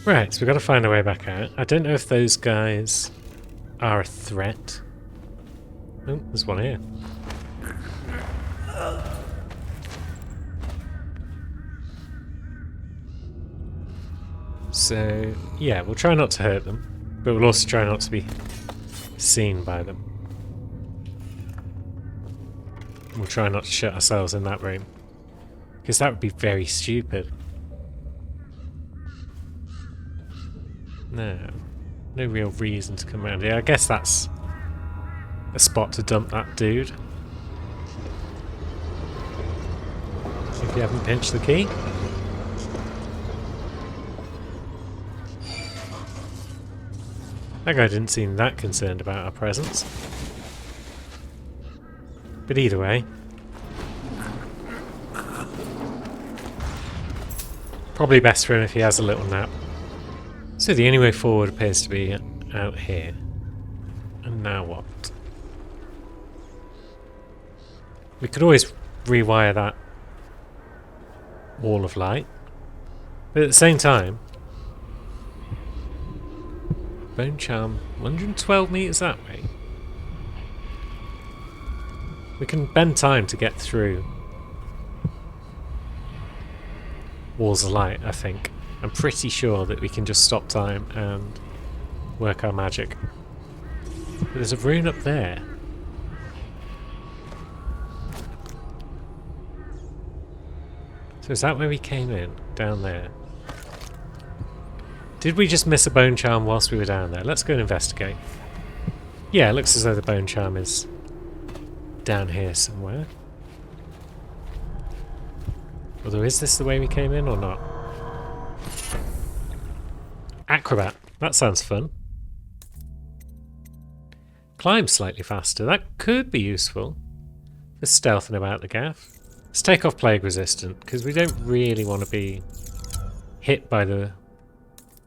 Right, so we've got to find a way back out. I don't know if those guys are a threat. Oh, there's one here. So, yeah, we'll try not to hurt them, but we'll also try not to be seen by them. We'll try not to shut ourselves in that room, because that would be very stupid. No real reason to come around here. I guess that's a spot to dump that dude. If you haven't pinched the key. That guy didn't seem that concerned about our presence. But either way, probably best for him if he has a little nap. So the only way forward appears to be out here. And now what? We could always rewire that wall of light. But at the same time, bone charm, 112 meters that way. We can bend time to get through walls of light, I think. I'm pretty sure that we can just stop time and work our magic. But there's a rune up there. So is that where we came in? Down there? Did we just miss a bone charm whilst we were down there? Let's go and investigate. Yeah, it looks as though the bone charm is down here somewhere. Although, is this the way we came in or not? Acrobat. That sounds fun. Climb slightly faster. That could be useful for stealthing about the gaff. Let's take off plague resistant, because we don't really want to be hit by the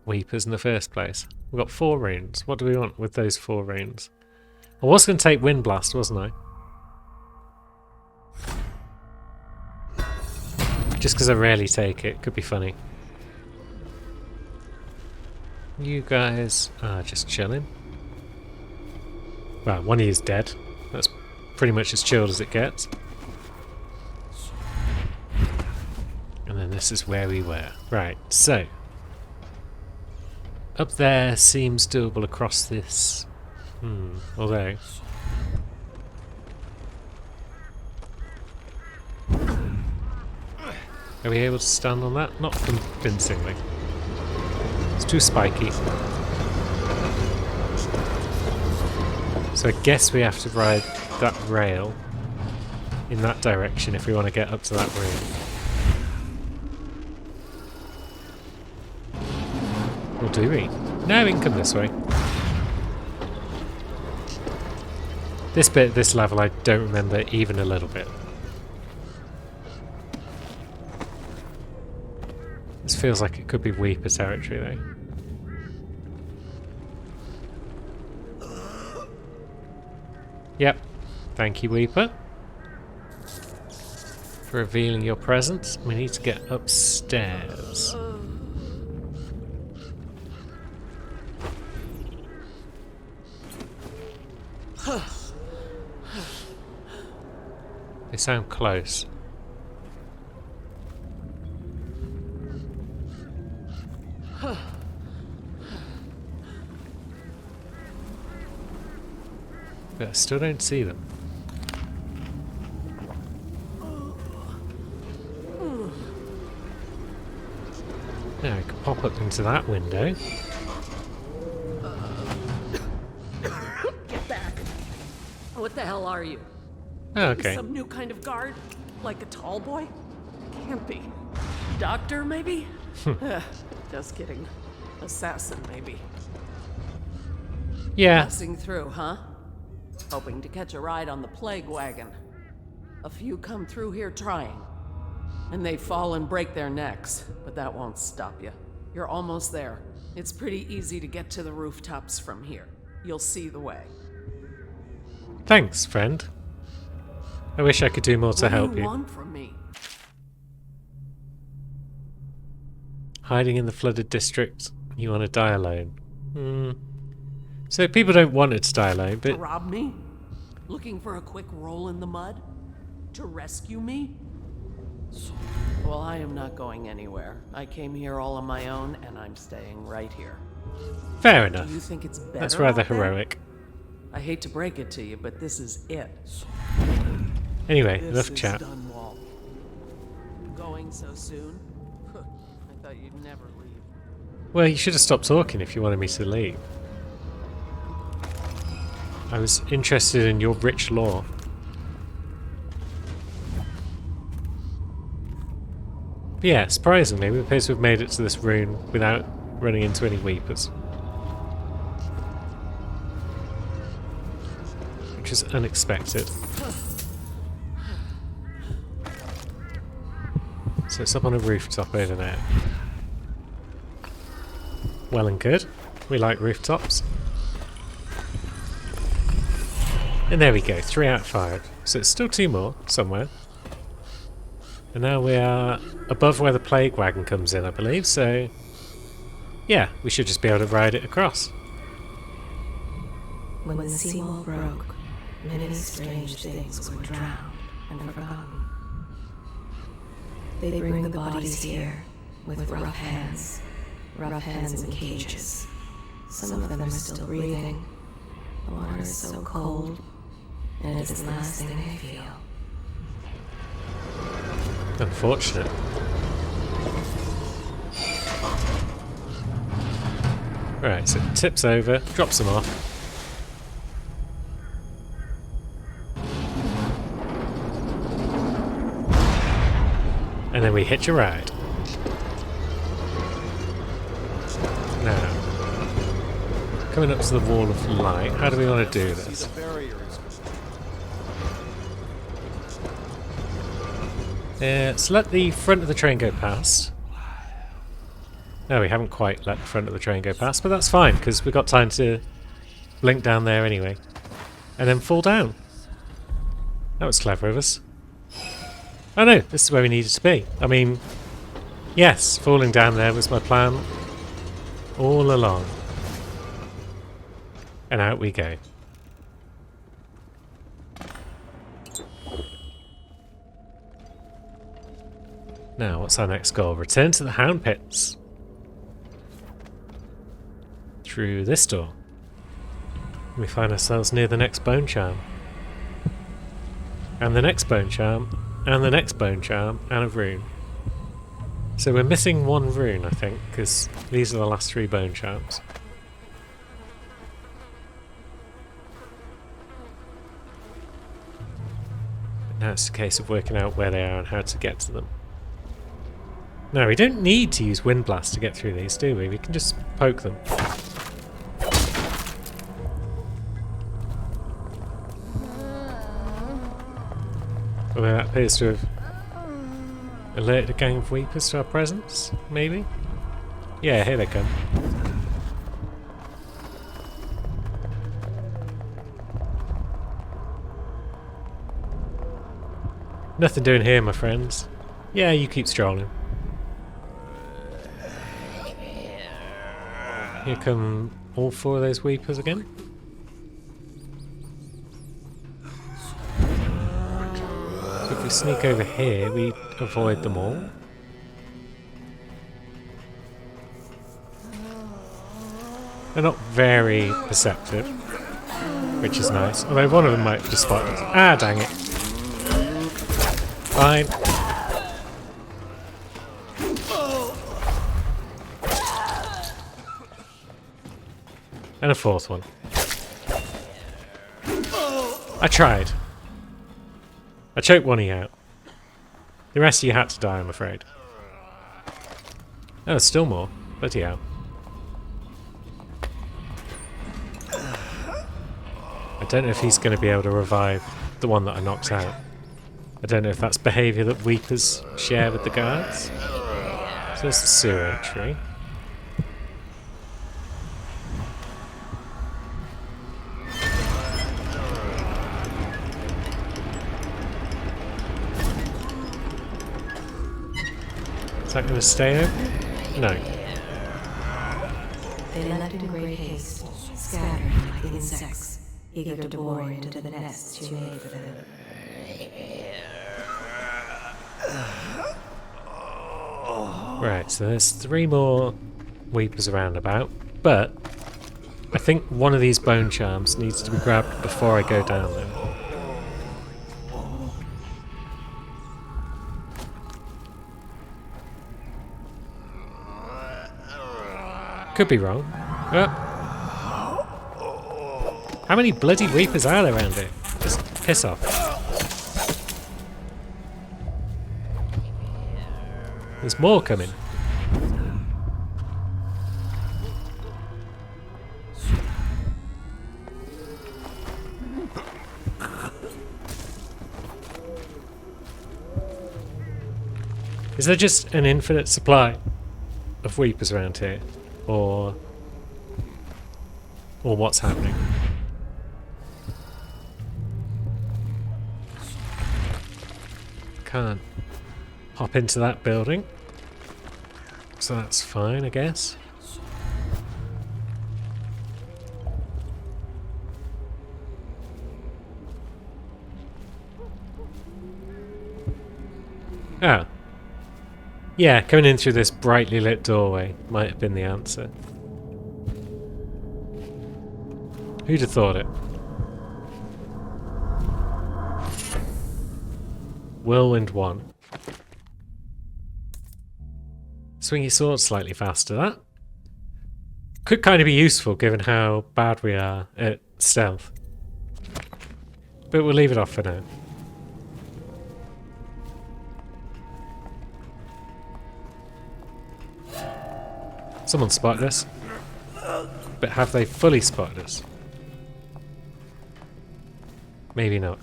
weepers in the first place. We've got 4 runes. What do we want with those 4 runes? I was going to take Wind Blast, wasn't I? Just because I rarely take it. Could be funny. You guys are just chilling. Well, one of you is dead. That's pretty much as chilled as it gets. And then this is where we were. Right, so up there seems doable across this. Although are we able to stand on that? Not convincingly. It's too spiky. So I guess we have to ride that rail in that direction if we want to get up to that room. Or do we? No, we can come this way. This bit, this level, I don't remember even a little bit. This feels like it could be Weeper territory though. Yep. Thank you, Weeper, for revealing your presence. We need to get upstairs. They sound close. But I still don't see them. Now I can pop up into that window. Get back! What the hell are you? Oh, okay. Some new kind of guard? Like a tall boy? Can't be. Doctor, maybe? Just kidding. Assassin, maybe. Yeah. Passing through, huh? Hoping to catch a ride on the plague wagon. A few come through here trying. And they fall and break their necks, but that won't stop you. You're almost there. It's pretty easy to get to the rooftops from here. You'll see the way. Thanks, friend. I wish I could do more to help What do you. you want from me? Hiding in the flooded district You want to die alone. So people don't want it to die alone, To but rob me? Looking for a quick roll in the mud? To rescue me? Well, I am not going anywhere. I came here all on my own, and I'm staying right here. fair Do enough. you think it's better That's rather out there? heroic. I hate to break it to you, but this is it. Anyway, This enough is chat. Dunwall. Going so soon? I thought you'd never leave. Well, you should have stopped talking if you wanted me to leave. I was interested in your rich lore. But yeah, surprisingly, we appear to have made it to this rune without running into any weepers. Which is unexpected. So it's up on a rooftop over there. Well and good. We like rooftops. And there we go, 3 out of 5. So it's still 2 more, somewhere. And now we are above where the plague wagon comes in, I believe, so... yeah, we should just be able to ride it across. When the seawall broke, many strange things were drowned and forgotten. They bring the bodies here with rough hands in cages. Some of them are still breathing. The water is so cold, and it is the last thing they feel. Unfortunate. Right, so it tips over, drops them off. And then we hitch a ride. Now, coming up to the wall of light, how do we want to do this? Let's let the front of the train go past. No, we haven't quite let the front of the train go past, but that's fine, because we've got time to blink down there anyway. And then fall down. That was clever of us. Oh no, this is where we needed to be. I mean, yes, falling down there was my plan all along. And out we go. Now, what's our next goal? Return to the Hound Pits. Through this door. We find ourselves near the next bone charm. And the next bone charm. And the next bone charm. And a rune. So we're missing 1 rune, I think, because these are the last 3 bone charms. Now it's a case of working out where they are and how to get to them. No, we don't need to use Wind Blast to get through these, do we? We can just poke them. Although that appears to have alerted a gang of Weepers to our presence, maybe? Yeah, here they come. Nothing doing here, my friends. Yeah, you keep strolling. Here come all 4 of those Weepers again. So if we sneak over here, we avoid them all. They're not very perceptive, which is nice. Although one of them might be spotted. Ah, dang it. Fine. And a 4th one. I tried. I choked one of you out. The rest of you had to die, I'm afraid. Oh, still more. Bloody hell. I don't know if he's going to be able to revive the one that I knocked out. I don't know if that's behaviour that Weepers share with the guards. So there's the sewer entry. Is that going to stay open? No. They left in great haste, scattering like insects, eager to bore into the nests you made for them. Right, so there's 3 more Weepers around about, but I think one of these bone charms needs to be grabbed before I go down there. Could be wrong. How many bloody Weepers are there around here? Just piss off. There's more coming. Is there just an infinite supply of Weepers around here? Or what's happening? Can't hop into that building, so that's fine, I guess. Oh. Yeah, coming in through this brightly lit doorway might have been the answer. Who'd have thought it? Whirlwind 1. Swing your sword slightly faster. That could kind of be useful given how bad we are at stealth. But we'll leave it off for now. Someone spotted us. But have they fully spotted us? Maybe not.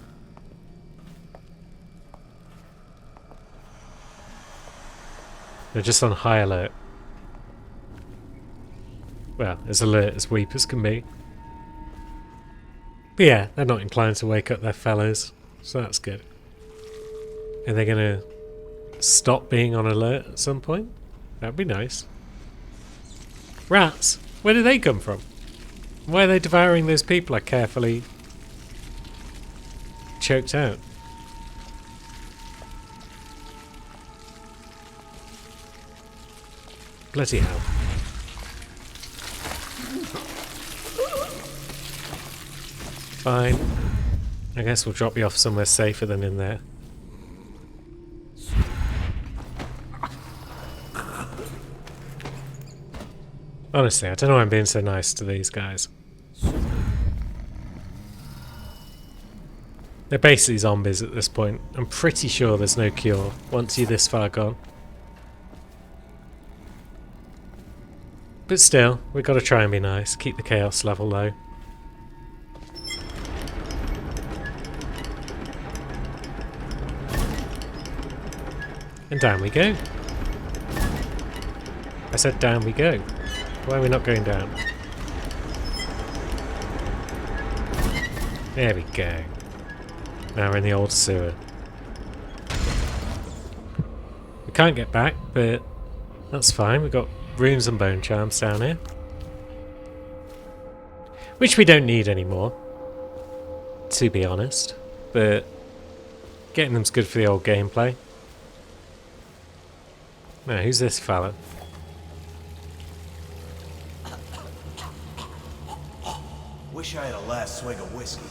They're just on high alert. Well, as alert as Weepers can be. But yeah, they're not inclined to wake up their fellows, so that's good. Are they gonna stop being on alert at some point? That'd be nice. Rats? Where did they come from? Why are they devouring those people I carefully choked out? Bloody hell. Fine. I guess we'll drop you off somewhere safer than in there. Honestly, I don't know why I'm being so nice to these guys. They're basically zombies at this point. I'm pretty sure there's no cure once you're this far gone. But still, we've got to try and be nice, keep the chaos level low. And down we go. I said down we go. Why are we not going down? There we go. Now we're in the old sewer. We can't get back, but that's fine. We've got runes and bone charms down here. Which we don't need anymore, to be honest. But getting them's good for the old gameplay. Now, who's this fella? Wish I had a last swig of whiskey.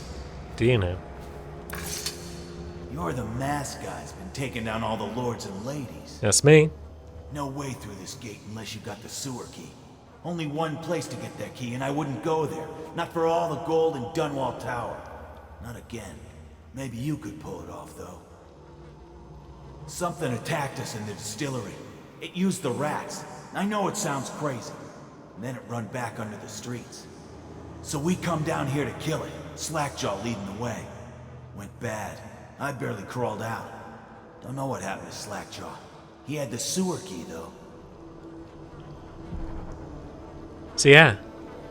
Do you know? You're the masked guy's been taking down all the lords and ladies. That's me. No way through this gate unless you got the sewer key. Only one place to get that key, and I wouldn't go there. Not for all the gold in Dunwall Tower. Not again. Maybe you could pull it off, though. Something attacked us in the distillery. It used the rats. I know it sounds crazy. And then it run back under the streets. So we come down here to kill it. Slackjaw leading the way. Went bad. I barely crawled out. Don't know what happened to Slackjaw. He had the sewer key, though. So yeah,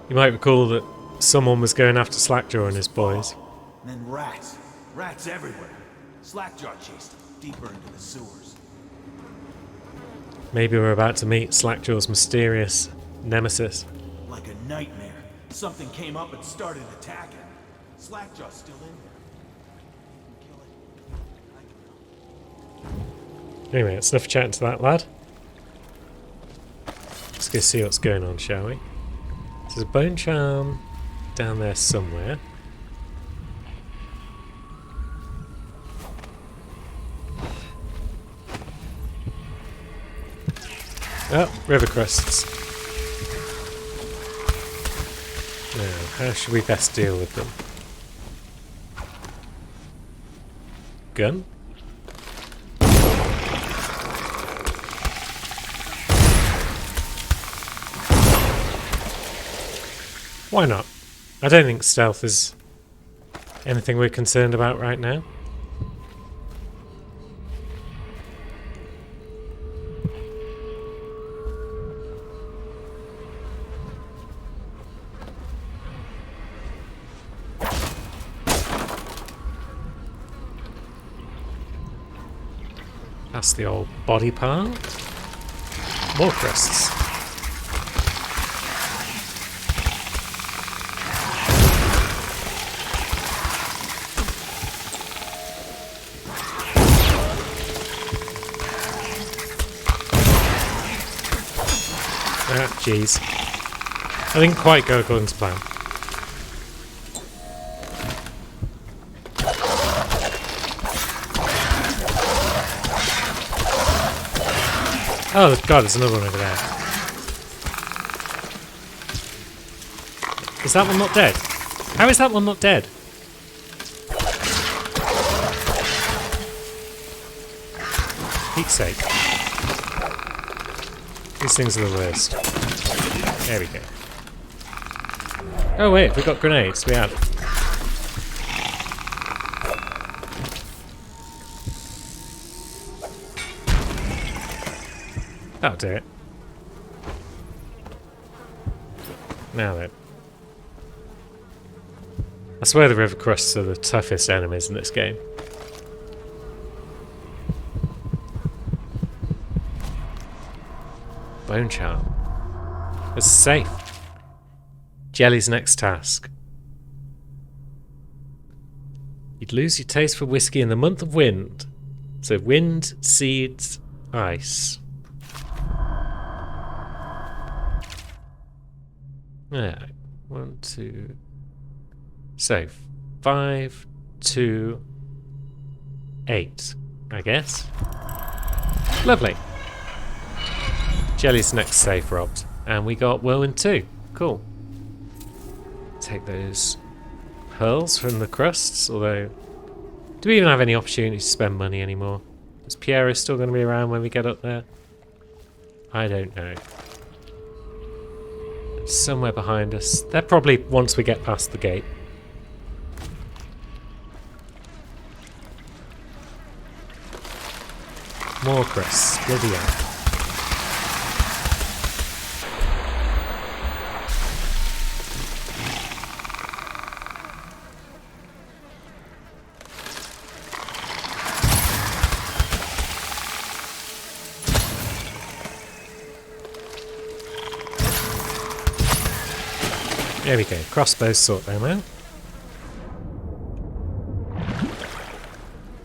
you might recall that someone was going after Slackjaw and his boys. And then rats. Rats everywhere. Slackjaw chased them deeper into the sewers. Maybe we're about to meet Slackjaw's mysterious nemesis. Like nightmare. Something came up and started attacking. Slackjaw's still in there. Kill it. I don't know. Anyway, it's enough chatting to that lad. Let's go see what's going on, shall we? There's a bone charm down there somewhere. Oh, river crusts. Now, how should we best deal with them? Gun? Why not? I don't think stealth is anything we're concerned about right now. That's the old body part. More crusts. Ah, jeez. I didn't quite go according to plan. Oh god, there's another one over there. Is that one not dead? How is that one not dead? Pete's sake. These things are the worst. There we go. Oh wait, we got grenades. We have. That'll do it. Now then. I swear the river crusts are the toughest enemies in this game. Bone charm. It's safe. Jelly's next task. You'd lose your taste for whiskey in the month of wind. So wind, seeds, ice. Yeah, 1, 2. So 5, 2, 8, I guess. Lovely. Jelly's next safe robbed, and we got whirlwind 2. Cool. Take those pearls from the crusts. Although, do we even have any opportunity to spend money anymore? Is Piero still going to be around when we get up there? I don't know. Somewhere behind us. They're probably once we get past the gate. More crusts. Bloody hell. There we go. Crossbows sort them out.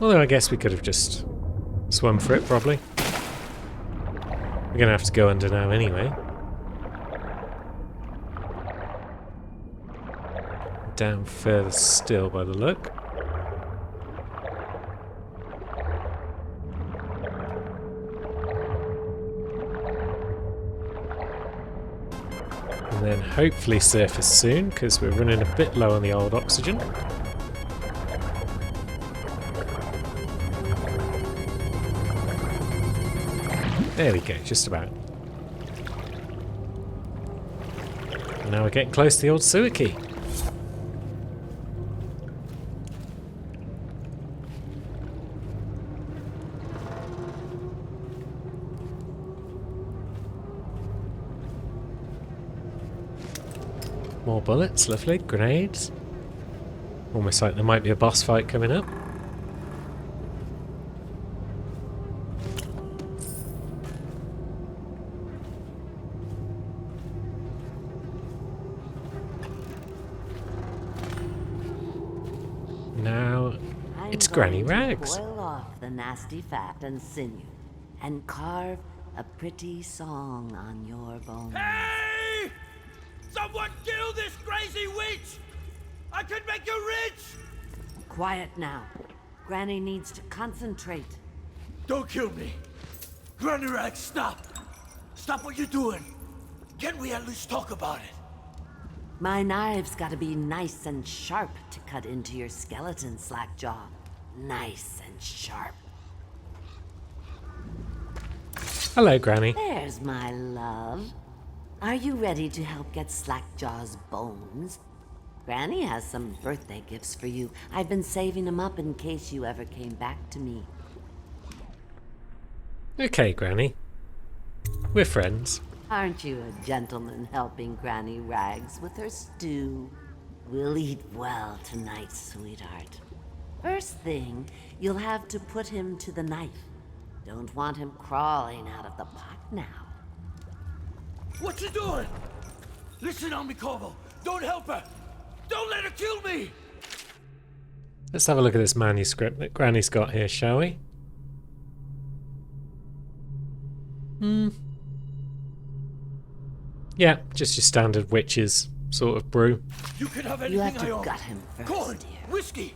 Although I guess we could have just swum for it, probably. We're going to have to go under now anyway. Down further still by the look. And then hopefully surface soon, because we're running a bit low on the old oxygen. There we go, just about. And now we're getting close to the old sewer key. More bullets, lovely. Grenades. Almost like there might be a boss fight coming up. It's Granny going to Rags. boil off the nasty fat and sinew and carve a pretty song on your bones. Hey! Someone kill this crazy witch! I could make you rich! Quiet now. Granny needs to concentrate. Don't kill me. Granny Rags, stop. Stop what you're doing. Can't we at least talk about it? My knives gotta be nice and sharp to cut into your skeleton, Slackjaw. Nice and sharp. Hello, Granny. There's my love. Are you ready to help get Slackjaw's bones? Granny has some birthday gifts for you. I've been saving them up in case you ever came back to me. Okay, Granny. We're friends. Aren't you a gentleman helping Granny Rags with her stew? We'll eat well tonight, sweetheart. First thing, you'll have to put him to the knife. Don't want him crawling out of the pot now. What you doing? Listen on me, Corvo. Don't help her. Don't let her kill me. Let's have a look at this manuscript that Granny's got here, shall we? Yeah, just your standard witches sort of brew. You can have You anything have I to own. gut him first, Corn, dear. whiskey.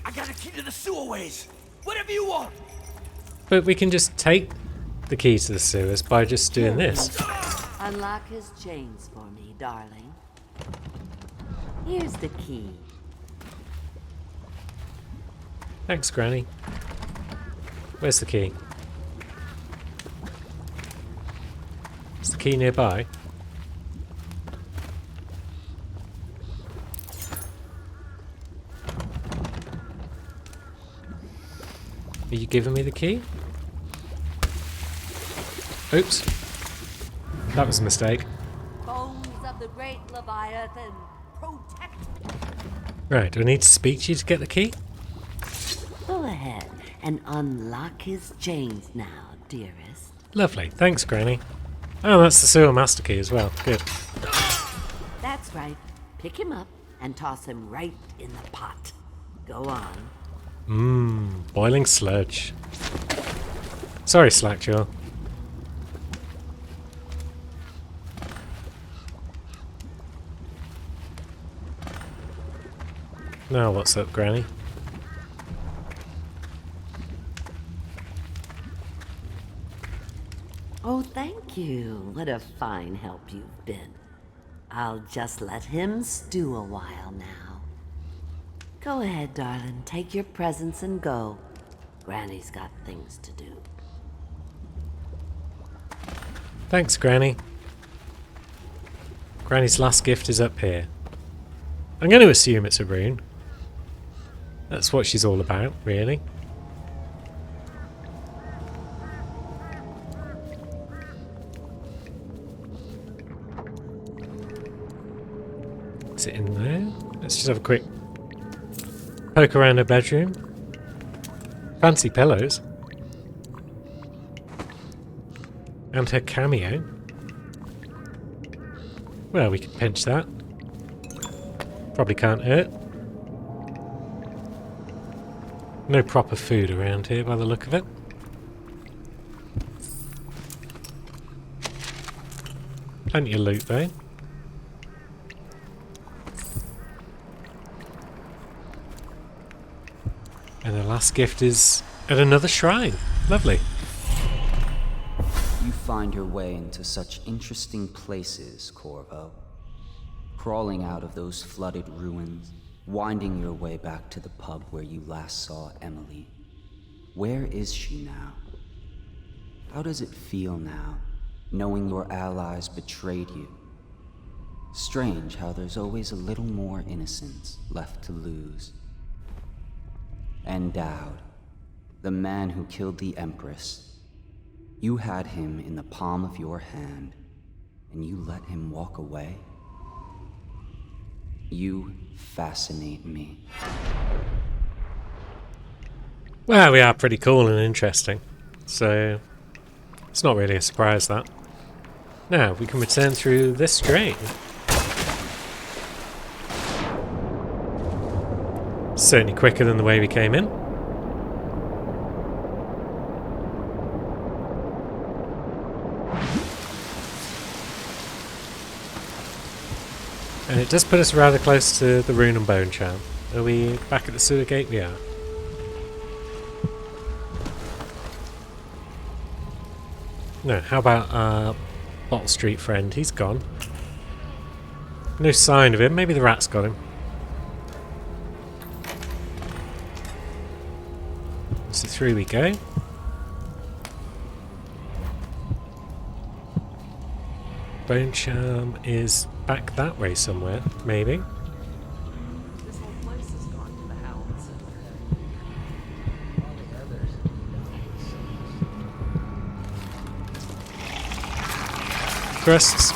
I got a key to the sewerways. Whatever you want. But we can just take the key to the sewers by just doing this. Unlock his chains for me, darling. Here's the key. Thanks, Granny. Where's the key? Is the key nearby? Are you giving me the key? Oops. That was a mistake. Bones of the great Leviathan, protect. Right, do I need to speak to you to get the key? Go ahead and unlock his chains now, dearest. Lovely. Thanks, Granny. Oh, that's the sewer master key as well. Good. That's right. Pick him up and toss him right in the pot. Go on. Boiling sludge. Sorry, Slackjaw. Now what's up, Granny? Oh, thank you. What a fine help you've been. I'll just let him stew a while now. Go ahead, darling. Take your presents and go. Granny's got things to do. Thanks, Granny. Granny's last gift is up here. I'm going to assume it's a rune. That's what she's all about, really. Is it in there? Let's just have a quick poke around her bedroom. Fancy pillows. And her cameo. Well, we could pinch that. Probably can't hurt. No proper food around here by the look of it. Plenty of loot though. And the last gift is at another shrine. Lovely. You find your way into such interesting places, Corvo. Crawling out of those flooded ruins, winding your way back to the pub where you last saw Emily. Where is she now? How does it feel now, knowing your allies betrayed you? Strange how there's always a little more innocence left to lose. And Dowd, the man who killed the Empress. You had him in the palm of your hand, and you let him walk away? You fascinate me. Well, we are pretty cool and interesting. So, it's not really a surprise that. Now, we can return through this drain. Certainly quicker than the way we came in. And it does put us rather close to the Rune and Bone Charm. Are we back at the sewer gate? We are. No, how about our Bottle Street friend? He's gone. No sign of him. Maybe the rat's got him. So through we go. Bone Charm is back that way somewhere, maybe. This whole place has gone to the hounds. Crusts.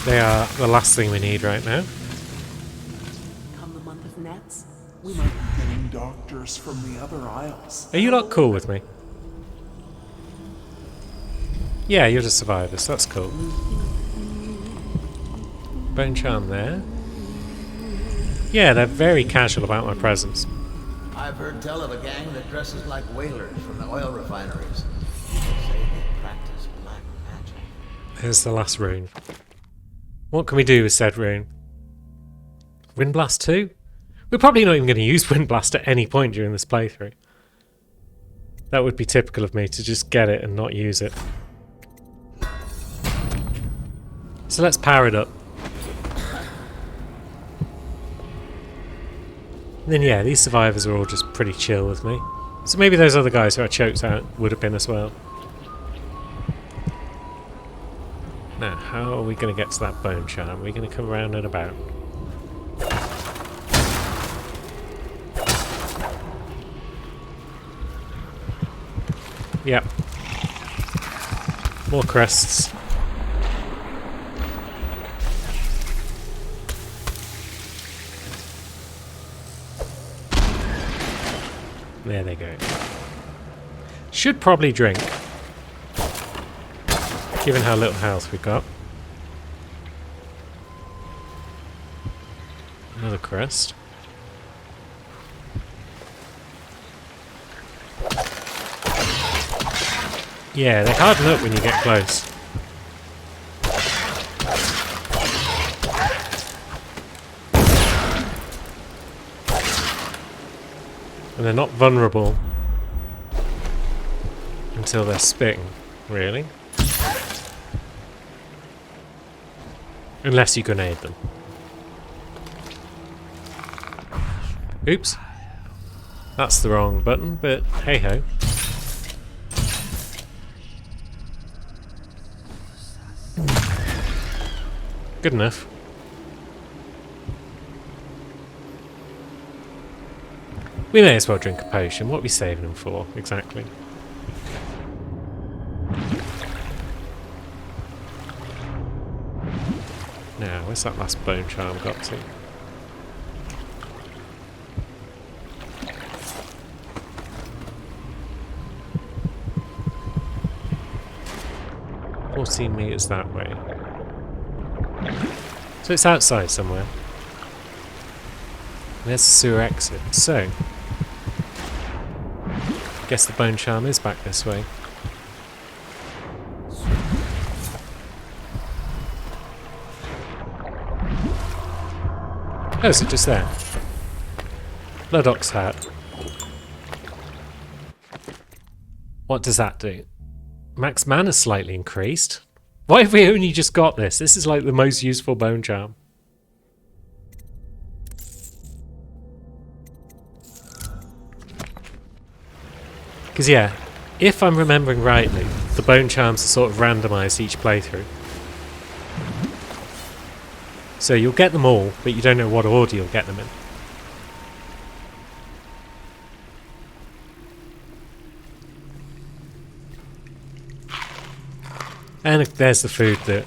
They are the last thing we need right now. Come the month of nets, We might be getting doctors from the other aisles. Are you lot cool with me? Yeah, you're just survivors, that's cool. Bone Charm there. Yeah, they're very casual about my presence. I've heard tell of a gang that dresses like whalers from the oil refineries. They say they practice black magic. Here's the last rune. What can we do with said rune? Wind Blast 2? We're probably not even going to use Wind Blast at any point during this playthrough. That would be typical of me, to just get it and not use it. So let's power it up. And then yeah, these survivors are all just pretty chill with me. So maybe those other guys who I choked out would have been as well. Now, how are we going to get to that Bone Charm? Are we going to come around and about? Yep. More crests. There they go. Should probably drink, given how little health we've got. Another crest. Yeah, they harden up when you get close. And they're not vulnerable until they're spitting, really. Unless you grenade them. Oops. That's the wrong button, but hey ho. Good enough. We may as well drink a potion. What are we saving them for, exactly? Now, where's that last Bone Charm got to? "14 meters that way." So it's outside somewhere. There's the sewer exit. So, guess the Bone Charm is back this way. Oh, is it just there? Blood Ox hat. What does that do? Max mana slightly increased. Why have we only just got this? This is like the most useful Bone Charm. Because yeah, if I'm remembering rightly, the Bone Charms are sort of randomised each playthrough. So you'll get them all, but you don't know what order you'll get them in. And there's the food that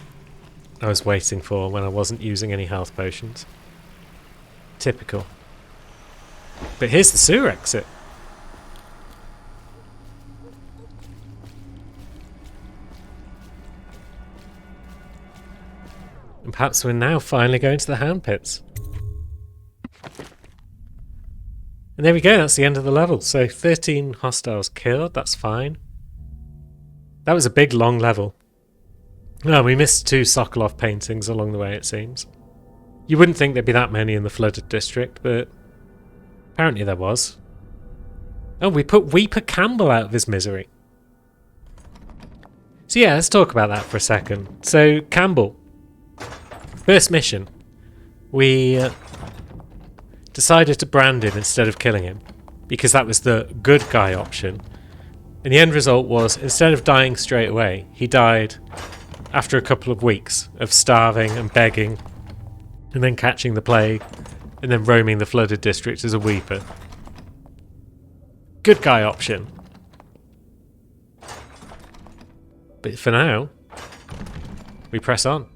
I was waiting for when I wasn't using any health potions. Typical. But here's the sewer exit. And perhaps we're now finally going to the Hound Pits. And there we go, that's the end of the level. So 13 hostiles killed, that's fine. That was a big long level. Oh, we missed 2 Sokolov paintings along the way, it seems. You wouldn't think there'd be that many in the flooded district, but apparently there was. Oh, we put Weeper Campbell out of his misery. So yeah, let's talk about that for a second. So, Campbell. First mission. We decided to brand him instead of killing him, because that was the good guy option. And the end result was, instead of dying straight away, he died after a couple of weeks of starving and begging, and then catching the plague, and then roaming the flooded district as a weeper. Good guy option. But for now, we press on.